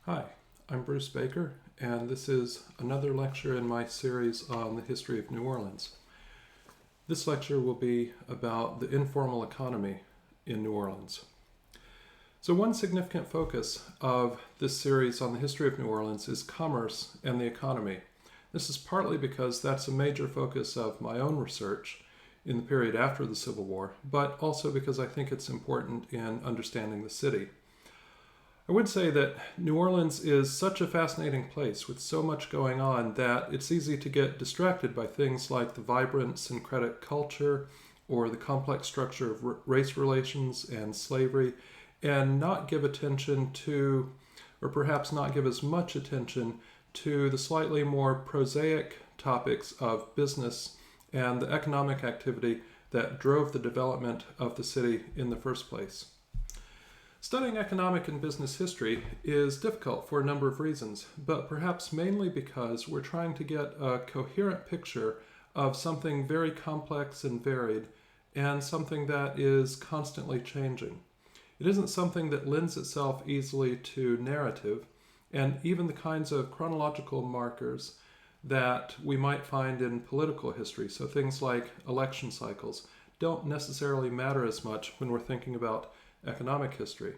Hi, I'm Bruce Baker, and this is another lecture in my series on the history of New Orleans. This lecture will be about the informal economy in New Orleans. So one significant focus of this series on the history of New Orleans is commerce and the economy. This is partly because that's a major focus of my own research in the period after the Civil War, but also because I think it's important in understanding the city. I would say that New Orleans is such a fascinating place with so much going on that it's easy to get distracted by things like the vibrant syncretic culture or the complex structure of race relations and slavery, and not give attention to, or perhaps not give as much attention to, the slightly more prosaic topics of business and the economic activity that drove the development of the city in the first place. Studying economic and business history is difficult for a number of reasons, but perhaps mainly because we're trying to get a coherent picture of something very complex and varied, and something that is constantly changing. It isn't something that lends itself easily to narrative, and even the kinds of chronological markers that we might find in political history, so things like election cycles, don't necessarily matter as much when we're thinking about economic history.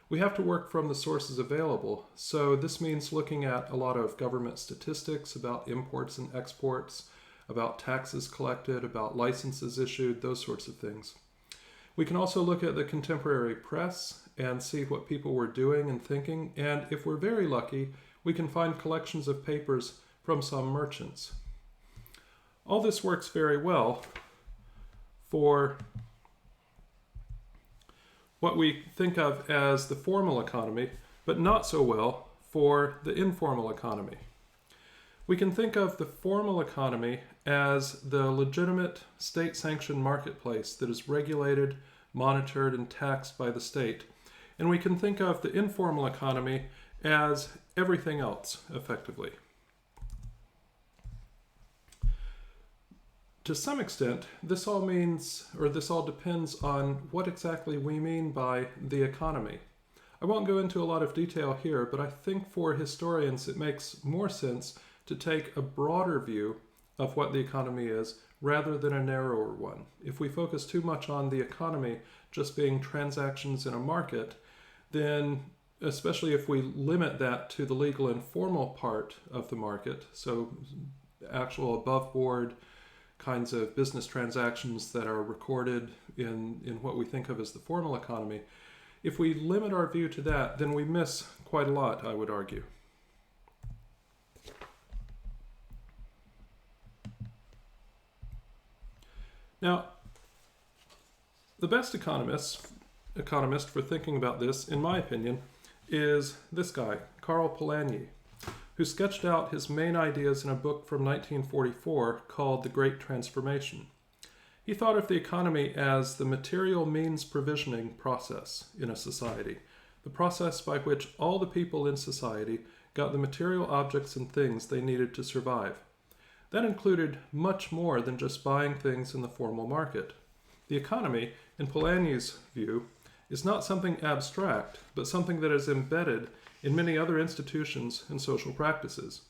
We have to work from the sources available, so this means looking at a lot of government statistics about imports and exports, about taxes collected, about licenses issued, those sorts of things. We can also look at the contemporary press and see what people were doing and thinking, and if we're very lucky, we can find collections of papers from some merchants. All this works very well for what we think of as the formal economy, but not so well for the informal economy. We can think of the formal economy as the legitimate state-sanctioned marketplace that is regulated, monitored, and taxed by the state. And we can think of the informal economy as everything else, effectively. To some extent, this all depends on what exactly we mean by the economy. I won't go into a lot of detail here, but I think for historians it makes more sense to take a broader view of what the economy is rather than a narrower one. If we focus too much on the economy just being transactions in a market, then especially if we limit that to the legal and formal part of the market, so actual above board kinds of business transactions that are recorded in what we think of as the formal economy, if we limit our view to that, then we miss quite a lot, I would argue. Now, the best economist for thinking about this, in my opinion, is this guy, Karl Polanyi, who sketched out his main ideas in a book from 1944 called The Great Transformation. He thought of the economy as the material means provisioning process in a society, the process by which all the people in society got the material objects and things they needed to survive. That included much more than just buying things in the formal market. The economy, in Polanyi's view, is not something abstract, but something that is embedded in many other institutions and social practices.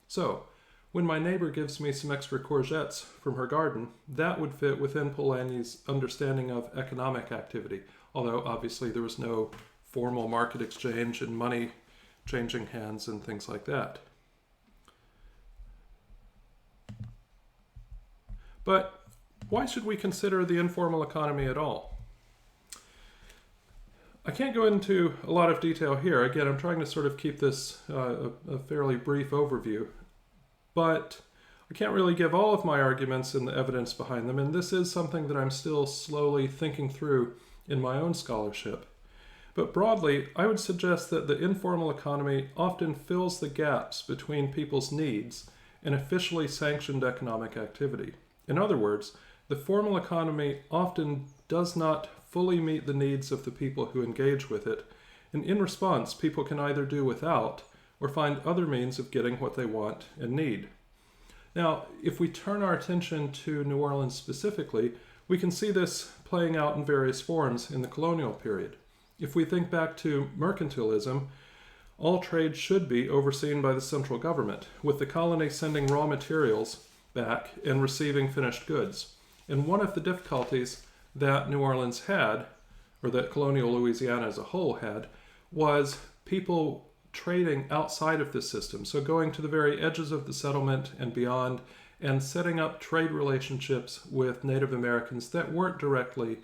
So, when my neighbor gives me some extra courgettes from her garden, that would fit within Polanyi's understanding of economic activity, although obviously there was no formal market exchange and money changing hands and things like that. But why should we consider the informal economy at all? I can't go into a lot of detail here. Again, I'm trying to sort of keep this a fairly brief overview, but I can't really give all of my arguments and the evidence behind them, and this is something that I'm still slowly thinking through in my own scholarship. But broadly, I would suggest that the informal economy often fills the gaps between people's needs and officially sanctioned economic activity. In other words, the formal economy often does not fully meet the needs of the people who engage with it, and in response, people can either do without or find other means of getting what they want and need. Now, if we turn our attention to New Orleans specifically, we can see this playing out in various forms in the colonial period. If we think back to mercantilism, All trade should be overseen by the central government, with the colony sending raw materials back and receiving finished goods. And one of the difficulties that New Orleans had, or that colonial Louisiana as a whole had, was people trading outside of this system. So going to the very edges of the settlement and beyond, and setting up trade relationships with Native Americans that weren't directly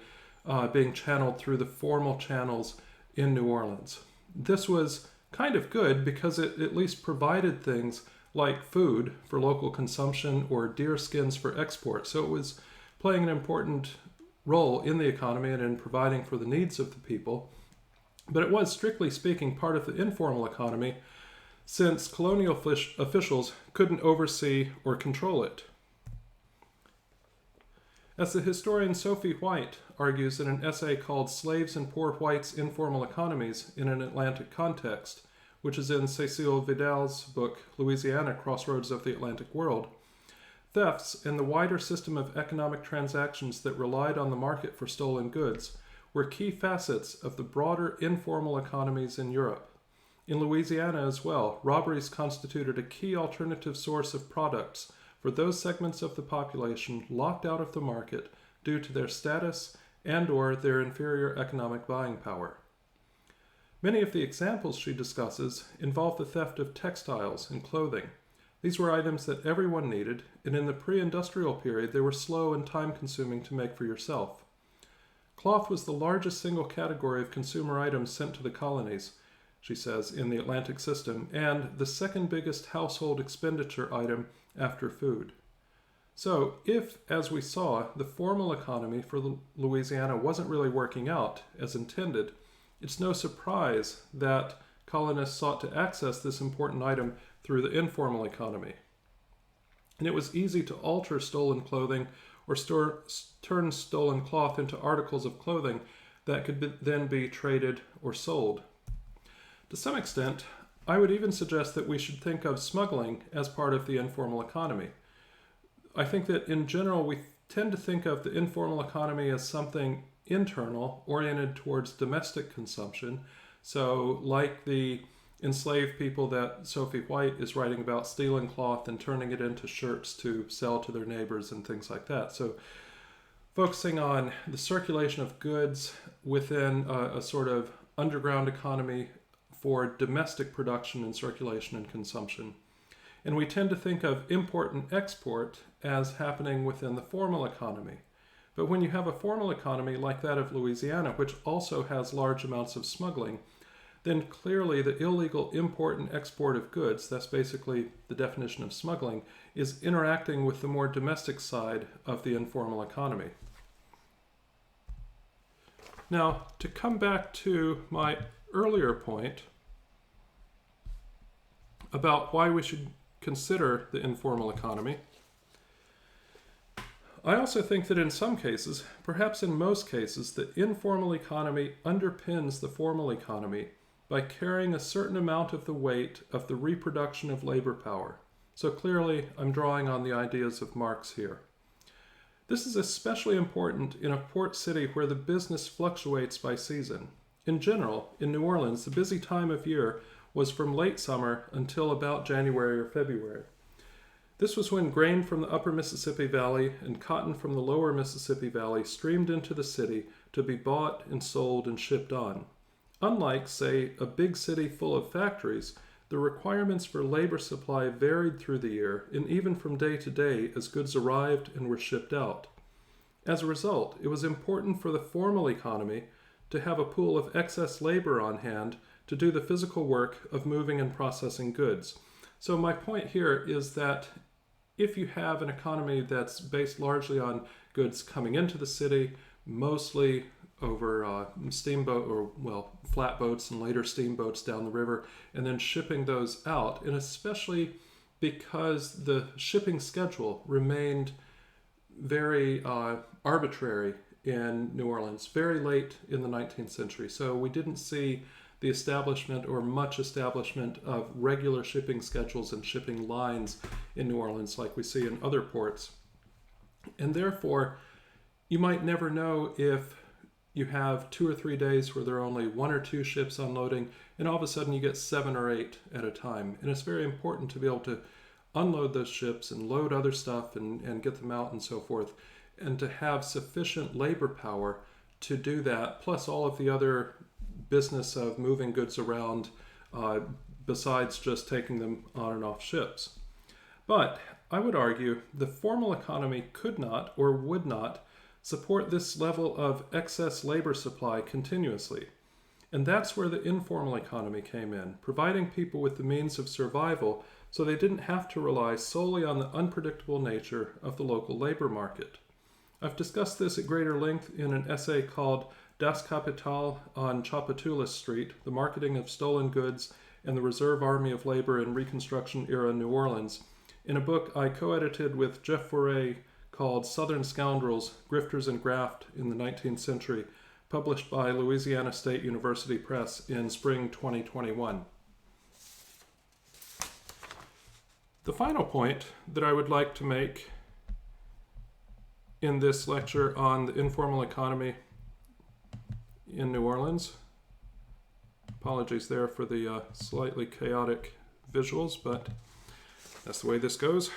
being channeled through the formal channels in New Orleans. This was kind of good because it at least provided things like food for local consumption or deer skins for export. So it was playing an important role in the economy and in providing for the needs of the people. But it was, strictly speaking, part of the informal economy, since colonial officials couldn't oversee or control it. As the historian Sophie White argues in an essay called Slaves and Poor Whites' Informal Economies in an Atlantic Context, which is in Cecile Vidal's book Louisiana, Crossroads of the Atlantic World, thefts and the wider system of economic transactions that relied on the market for stolen goods were key facets of the broader informal economies in Europe. In Louisiana as well, robberies constituted a key alternative source of products for those segments of the population locked out of the market due to their status and/or their inferior economic buying power. Many of the examples she discusses involve the theft of textiles and clothing. These were items that everyone needed, and in the pre-industrial period they were slow and time-consuming to make for yourself. Cloth was the largest single category of consumer items sent to the colonies, she says, in the Atlantic system, and the second biggest household expenditure item after food. So, if, as we saw, the formal economy for Louisiana wasn't really working out as intended, it's no surprise that colonists sought to access this important item through the informal economy. And it was easy to alter stolen clothing or turn stolen cloth into articles of clothing that could then be traded or sold. To some extent, I would even suggest that we should think of smuggling as part of the informal economy. I think that in general we tend to think of the informal economy as something internal, oriented towards domestic consumption. So like the enslaved people that Sophie White is writing about, stealing cloth and turning it into shirts to sell to their neighbors and things like that. So focusing on the circulation of goods within a sort of underground economy for domestic production and circulation and consumption. And we tend to think of import and export as happening within the formal economy. But when you have a formal economy like that of Louisiana, which also has large amounts of smuggling, then clearly the illegal import and export of goods, that's basically the definition of smuggling, is interacting with the more domestic side of the informal economy. Now, to come back to my earlier point about why we should consider the informal economy, I also think that in some cases, perhaps in most cases, the informal economy underpins the formal economy by carrying a certain amount of the weight of the reproduction of labor power. So clearly, I'm drawing on the ideas of Marx here. This is especially important in a port city where the business fluctuates by season. In general, in New Orleans, the busy time of year was from late summer until about January or February. This was when grain from the upper Mississippi Valley and cotton from the lower Mississippi Valley streamed into the city to be bought and sold and shipped on. Unlike, say, a big city full of factories, the requirements for labor supply varied through the year and even from day to day as goods arrived and were shipped out. As a result, it was important for the formal economy to have a pool of excess labor on hand to do the physical work of moving and processing goods. So my point here is that if you have an economy that's based largely on goods coming into the city, mostly over steamboat or, flatboats and later steamboats down the river, and then shipping those out, and especially because the shipping schedule remained very arbitrary in New Orleans, very late in the 19th century. So we didn't see the establishment or much establishment of regular shipping schedules and shipping lines in New Orleans like we see in other ports. And therefore, you might never know if you have 2 or 3 days where there are only 1 or 2 ships unloading, and all of a sudden you get 7 or 8 at a time. And it's very important to be able to unload those ships and load other stuff and get them out and so forth, and to have sufficient labor power to do that, plus all of the other business of moving goods around besides just taking them on and off ships. But I would argue the formal economy could not or would not support this level of excess labor supply continuously. And that's where the informal economy came in, providing people with the means of survival so they didn't have to rely solely on the unpredictable nature of the local labor market. I've discussed this at greater length in an essay called Das Kapital on Tchoupitoulas Street, The Marketing of Stolen Goods and the Reserve Army of Labor in Reconstruction-Era New Orleans, in a book I co-edited with Jeff Foray called Southern Scoundrels, Grifters and Graft in the 19th Century, published by Louisiana State University Press in spring 2021. The final point that I would like to make in this lecture on the informal economy in New Orleans, apologies there for the slightly chaotic visuals, but that's the way this goes.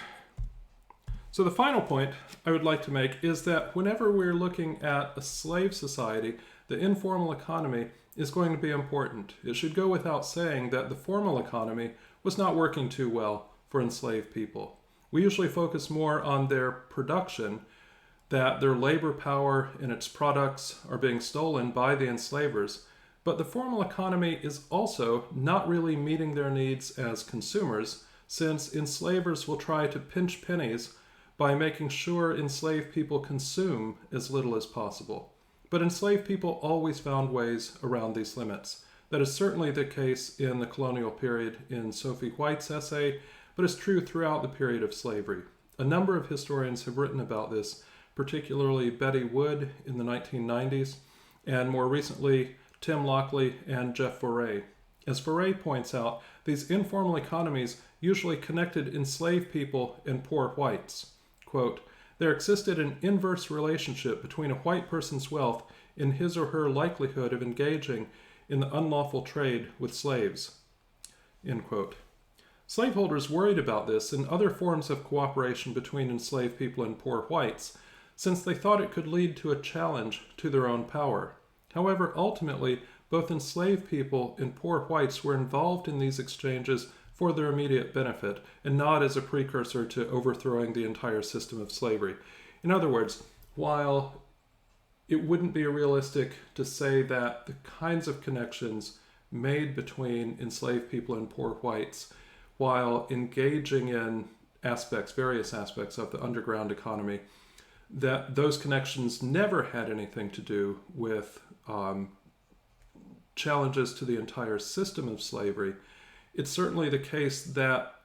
So the final point I would like to make is that whenever we're looking at a slave society, the informal economy is going to be important. It should go without saying that the formal economy was not working too well for enslaved people. We usually focus more on their production, that their labor power and its products are being stolen by the enslavers, but the formal economy is also not really meeting their needs as consumers, since enslavers will try to pinch pennies by making sure enslaved people consume as little as possible. But enslaved people always found ways around these limits. That is certainly the case in the colonial period in Sophie White's essay, but is true throughout the period of slavery. A number of historians have written about this, particularly Betty Wood in the 1990s, and more recently Tim Lockley and Jeff Foray. As Foray points out, these informal economies usually connected enslaved people and poor whites. Quote, there existed an inverse relationship between a white person's wealth and his or her likelihood of engaging in the unlawful trade with slaves. End quote. Slaveholders worried about this and other forms of cooperation between enslaved people and poor whites, since they thought it could lead to a challenge to their own power. However, ultimately, both enslaved people and poor whites were involved in these exchanges for their immediate benefit, and not as a precursor to overthrowing the entire system of slavery. In other words, while it wouldn't be realistic to say that the kinds of connections made between enslaved people and poor whites, while engaging in various aspects of the underground economy, that those connections never had anything to do with challenges to the entire system of slavery. It's certainly the case that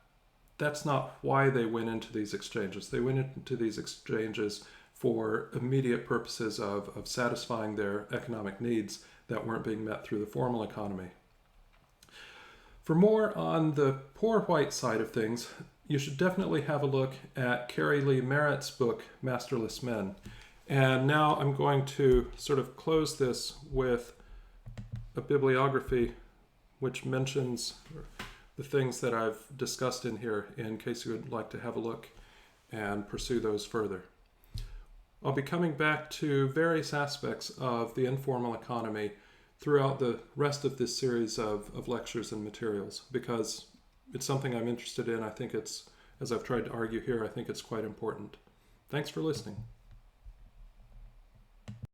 that's not why they went into these exchanges. They went into these exchanges for immediate purposes of satisfying their economic needs that weren't being met through the formal economy. For more on the poor white side of things, you should definitely have a look at Carrie Lee Merritt's book, Masterless Men. And now I'm going to sort of close this with a bibliography which mentions the things that I've discussed in here in case you would like to have a look and pursue those further. I'll be coming back to various aspects of the informal economy throughout the rest of this series of lectures and materials because it's something I'm interested in. I think it's, as I've tried to argue here, I think it's quite important. Thanks for listening.